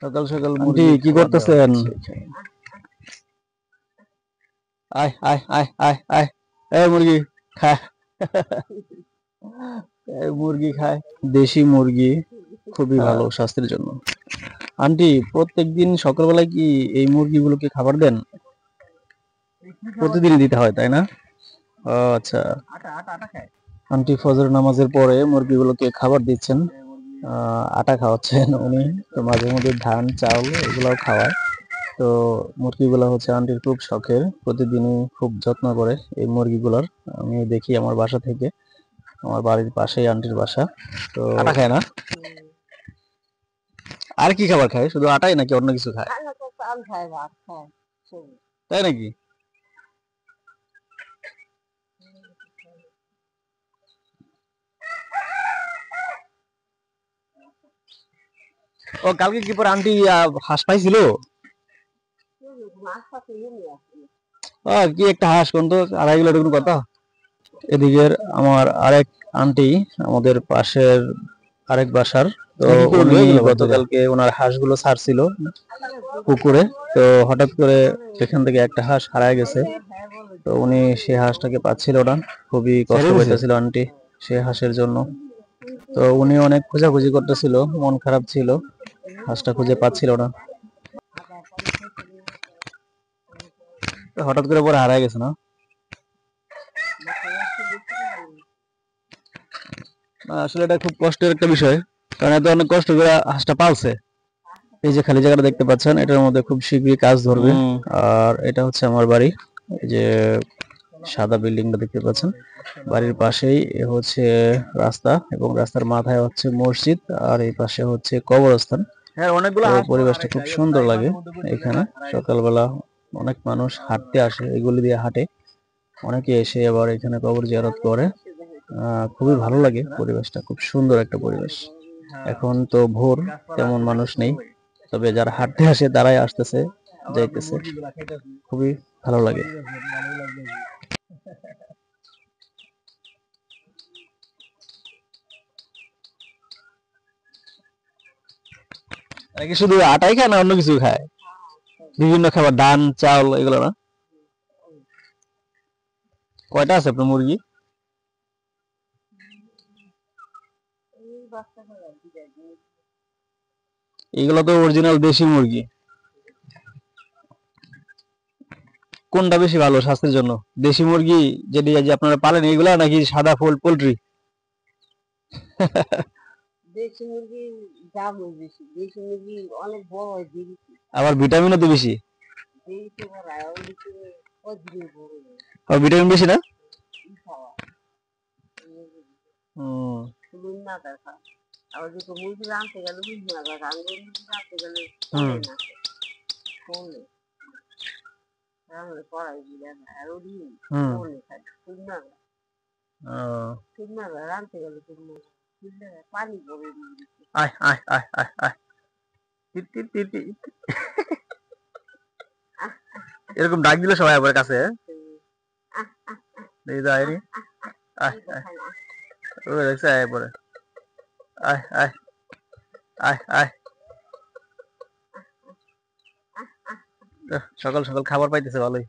সকাল সকাল আন্টি মুরগি কি খাবার দেওয়া করতেছেন? হচ্ছে এখানে। আয় আয় আয় আয় আয়, এই মুরগি খায়। এই মুরগি খায়, দেশি মুরগি খুবই ভালো স্বাস্থ্যের জন্য। আন্টি প্রত্যেকদিন সকালবেলায় কি এই মুরগিগুলোকে খাবার দেন? প্রতিদিনই দিতে হয় তাই না? ও আচ্ছা। আন্টি ফজর নামাজের পরে মুরগিগুলোকে খাবার দিচ্ছেন, আটা খাওয়াচ্ছেন উনি। তো মাঝে মধ্যে ধান চাল এগুলাও খাওয়ায়। তো মুরগিগুলো হচ্ছে আন্টির খুব শখের, প্রতিদিনই খুব যত্ন করে এই মুরগিগুলোর। আমি দেখি আমার বাসা থেকে, আমার বাড়ির পাশেই আন্টির বাসা। তো আটা খায় না, আর কি খাবার খায়? শুধু আটাই নাকি অন্য কিছু খায়? তাই নাকি? ও কালকে কি পর আন্টি হাঁস পাইছিল? কি একটা হাঁস কোন তো, 2.5 কিলো এরকম কথা। এদিকের আমার আরেক আন্টি, আমাদের পাশের আরেক বাসার, তো উনি গতকালকে ওনার হাঁসগুলো ছাড়ছিল পুকুরে। তো হঠাৎ করে সেখান থেকে একটা হাঁস হারায় গেছে। তো উনি সে হাঁসটাকে পাচ্ছিল না, খুবই কষ্ট পাইতেছিল আন্টি সে হাঁসের জন্য। তো উনি অনেক খোঁজাখুঁজি করতেছিল, মন খারাপ ছিল, হাঁসটা খুঁজে পাচ্ছিল না। তো হঠাৎ করে পরে হারায় গেছে না? আসলে এটা খুব কষ্টের একটা বিষয়, কারণ এত অনেক কষ্ট করে হাঁসটা পালছে। এই যে খালি জায়গাটা দেখতে পাচ্ছেন, এটার মধ্যে খুব শীঘ্রই কাজ ধরবে। আর এটা হচ্ছে আমার বাড়ি, এই যে সাদা বিল্ডিংটা দেখতে পাচ্ছেন, বাড়ির পাশেই হচ্ছে রাস্তা, এবং রাস্তার মাথায় হচ্ছে মসজিদ, আর এই পাশে হচ্ছে কবরস্থান। তো পরিবেশটা খুব সুন্দর লাগে এখানে। সকালবেলা অনেক মানুষ হাঁটতে আসে, এগুলি দিয়ে হাঁটে, অনেকে এসে আবার এখানে কবর জিয়ারত করে। খুবই ভালো লাগে পরিবেশটা, খুব সুন্দর একটা পরিবেশ। এখন তো ভোর, তেমন মানুষ নেই, তবে যারা হাঁটতে আসে তারাই আসতেছে যাইতেছে, খুবই ভালো লাগে। নাকি শুধু আটাই খায় না অন্য কিছু খায়? বিভিন্ন খাবার, ধান চাল এগুলো না? কয়টা আছে আপনার মুরগি? এগুলো তো অরিজিনাল দেশি মুরগি। কোনটা বেশি ভালো স্বাস্থ্যের জন্য, দেশি মুরগি যেটি যে আপনারা পালেন এইগুলা, নাকি সাদা ফুল পোল্ট্রি? আবার ভিটামিনও তো বেশি। আবার ভিটামিন বেশি না? হুম। হুম। হুম। আয় আয় আয় আয় আয়, টিট টিট টিট টিট। এরকম ডাক দিলে সবাই আবার কাছে, এই যে আয় রে, আয় আয়, ও দেখছে আয় পরে, আয় আয় আয় আয়। সকাল সকাল খাবার পাইতেছে ভালোই।